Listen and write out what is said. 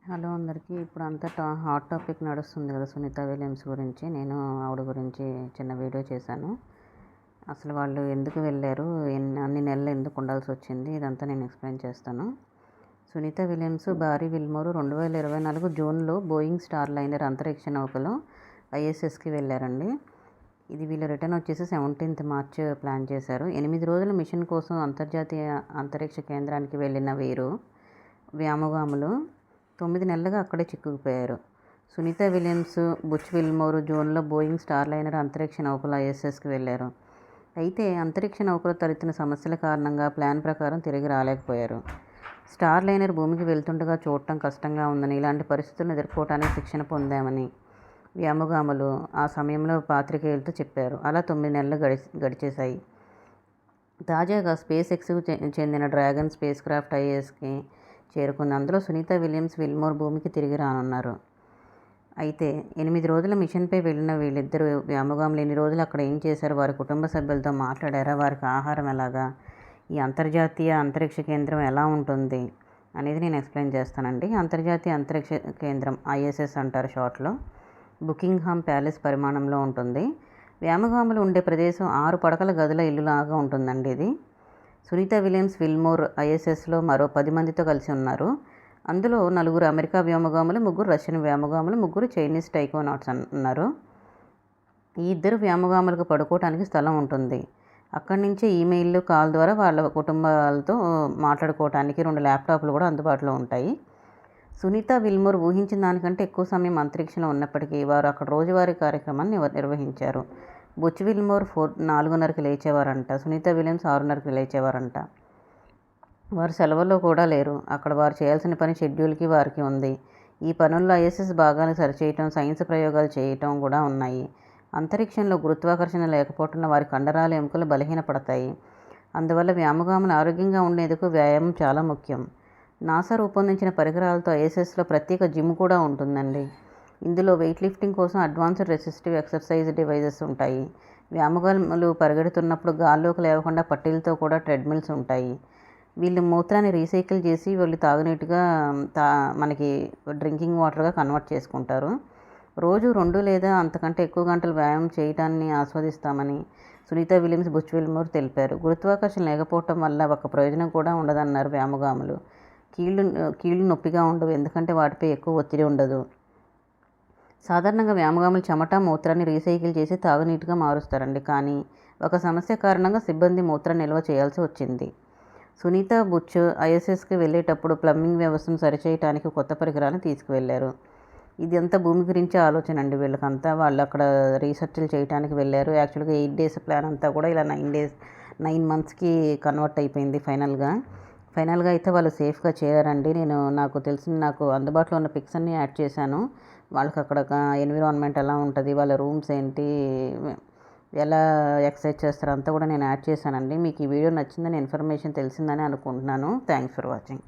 Hello అందరికీ. ఇప్పుడు అంతా హాట్ టాపిక్ నడుస్తుంది కదా సునీత విలియమ్స్ గురించి. నేను ఆవిడ గురించి చిన్న వీడియో చేశాను. అసలు వాళ్ళు ఎందుకు వెళ్ళారు, అన్ని నెలలు ఎందుకు ఉండాల్సి వచ్చింది, ఇదంతా నేను ఎక్స్ప్లెయిన్ చేస్తాను. సునీత విలియమ్స్, బారీ విల్మోర్ 2024 జూన్లో బోయింగ్ స్టార్ లైనర్ అంతరిక్ష నౌకలో ఐఎస్ఎస్కి వెళ్ళారండి. ఇది వీళ్ళ రిటర్న్ వచ్చేసి 17th మార్చ్ ప్లాన్ చేశారు. 8 రోజుల మిషన్ కోసం అంతర్జాతీయ అంతరిక్ష కేంద్రానికి వెళ్ళిన వీరు వ్యోమగాములు 9 నెలలుగా అక్కడే చిక్కుకుపోయారు. సునీత విలియమ్స్, బుచ్ విల్మోర్ జూన్లో బోయింగ్ స్టార్ లైనర్ అంతరిక్ష నౌకలో ఐఎస్ఎస్కి వెళ్ళారు. అయితే అంతరిక్ష నౌకలో తలెత్తిన సమస్యల కారణంగా ప్లాన్ ప్రకారం తిరిగి రాలేకపోయారు. స్టార్ లైనర్ భూమికి వెళ్తుండగా చూడటం కష్టంగా ఉందని, ఇలాంటి పరిస్థితులను ఎదుర్కోవటానికి శిక్షణ పొందామని వ్యోమగాములు ఆ సమయంలో పాత్రికేయులతో చెప్పారు. అలా 9 నెలలు గడిచేశాయి. తాజాగా స్పేస్ ఎక్స్కు చెందిన డ్రాగన్ స్పేస్ క్రాఫ్ట్ ఐఎస్కి చేరుకుంది. అందులో సునీత విలియమ్స్, విల్మోర్ భూమికి తిరిగి రానున్నారు. అయితే 8 రోజుల మిషన్పై వెళ్ళిన వీళ్ళిద్దరు వ్యోమగాములు ఎన్ని రోజులు అక్కడ ఏం చేశారు, వారి కుటుంబ సభ్యులతో మాట్లాడారా, వారికి ఆహారం ఎలాగా, ఈ అంతర్జాతీయ అంతరిక్ష కేంద్రం ఎలా ఉంటుంది అనేది నేను ఎక్స్ప్లెయిన్ చేస్తానండి. అంతర్జాతీయ అంతరిక్ష కేంద్రం ఐఎస్ఎస్ అంటారు షార్ట్లో. బుకింగ్హామ్ ప్యాలెస్ పరిమాణంలో ఉంటుంది. వ్యోమగాములు ఉండే ప్రదేశం 6 పడకల గదుల ఇల్లులాగా ఉంటుందండి ఇది. సునీత విలియమ్స్, విల్మోర్ ఐఎస్ఎస్లో మరో 10 మందితో కలిసి ఉన్నారు. అందులో 4 అమెరికా వ్యోమగాములు, 3 రష్యన్ వ్యోమగాములు, 3 చైనీస్ టైకోనాట్స్ ఉన్నారు. ఈ ఇద్దరు వ్యోమగాములకు పడుకోవడానికి స్థలం ఉంటుంది. అక్కడి నుంచే ఈమెయిల్, కాల్ ద్వారా వాళ్ళ కుటుంబాలతో మాట్లాడుకోవడానికి 2 ల్యాప్టాప్లు కూడా అందుబాటులో ఉంటాయి. సునీత విల్మోర్ ఊహించిన దానికంటే ఎక్కువ సమయం అంతరిక్షంలో ఉన్నప్పటికీ వారు అక్కడ రోజువారీ కార్యక్రమాన్ని నిర్వహించారు. బుచ్ విల్మోర్ 4:30కి లేచేవారంట. సునీత విలియమ్స్ 6:30కి లేచేవారంట. వారు సెలవుల్లో కూడా లేరు. అక్కడ వారు చేయాల్సిన పని షెడ్యూల్కి వారికి ఉంది. ఈ పనుల్లో ఐఎస్ఎస్ భాగాలను సరిచేయటం, సైన్స్ ప్రయోగాలు చేయటం కూడా ఉన్నాయి. అంతరిక్షంలో గురుత్వాకర్షణ లేకపోవటం వారి కండరాలు, ఎముకలు బలహీనపడతాయి. అందువల్ల వ్యోమగాములు ఆరోగ్యంగా ఉండేందుకు వ్యాయామం చాలా ముఖ్యం. నాసా రూపొందించిన పరికరాలతో ఐఎస్ఎస్లో ప్రత్యేక జిమ్ కూడా ఉంటుందండి. ఇందులో వెయిట్ లిఫ్టింగ్ కోసం అడ్వాన్స్డ్ రెసిస్టివ్ ఎక్సర్సైజ్ డివైజెస్ ఉంటాయి. వ్యోమగాములు పరిగెడుతున్నప్పుడు గాల్లోకి లేవకుండా పట్టీలతో కూడా ట్రెడ్మిల్స్ ఉంటాయి. వీళ్ళు మూత్రాన్ని రీసైకిల్ చేసి వీళ్ళు తాగునీటిగా మనకి డ్రింకింగ్ వాటర్గా కన్వర్ట్ చేసుకుంటారు. రోజు 2 లేదా అంతకంటే ఎక్కువ గంటలు వ్యాయామం చేయటాన్ని ఆస్వాదిస్తామని సునీత విలియమ్స్, బుచ్ విల్మోర్ తెలిపారు. గురుత్వాకర్షణ లేకపోవటం వల్ల ఒక ప్రయోజనం కూడా ఉండదన్నారు వ్యోమగాములు. కీళ్లు నొప్పిగా ఉండవు, ఎందుకంటే వాటిపై ఎక్కువ ఒత్తిడి ఉండదు. సాధారణంగా వ్యోమగాములు చెమట, మూత్రాన్ని రీసైకిల్ చేసి తాగునీటిగా మారుస్తారండి. కానీ ఒక సమస్య కారణంగా సిబ్బంది మూత్రాన్ని నిల్వ చేయాల్సి వచ్చింది. సునీత, బుచ్ ఐఎస్ఎస్కి వెళ్ళేటప్పుడు ప్లంబింగ్ వ్యవస్థను సరిచేయడానికి కొత్త పరికరాలను తీసుకువెళ్లారు. ఇది అంతా భూమి గురించి ఆలోచన అండి వీళ్ళకంతా. వాళ్ళు అక్కడ రీసెర్చ్లు చేయడానికి వెళ్ళారు. యాక్చువల్గా 8 days ప్లాన్ అంతా కూడా ఇలా 9 monthsకి కన్వర్ట్ అయిపోయింది ఫైనల్గా అయితే వాళ్ళు సేఫ్గా చేరారండి. నాకు అందుబాటులో ఉన్న పిక్స్ అన్నీ యాడ్ చేశాను. వాళ్ళకి అక్కడ ఎన్విరాన్మెంట్ ఎలా ఉంటుంది, వాళ్ళ రూమ్స్ ఏంటి, ఎలా ఎక్సర్సైజ్ చేస్తారో అంతా కూడా నేను యాడ్ చేశానండి. మీకు ఈ వీడియో నచ్చిందని, ఇన్ఫర్మేషన్ తెలిసిందని అనుకుంటున్నాను. Thanks for watching.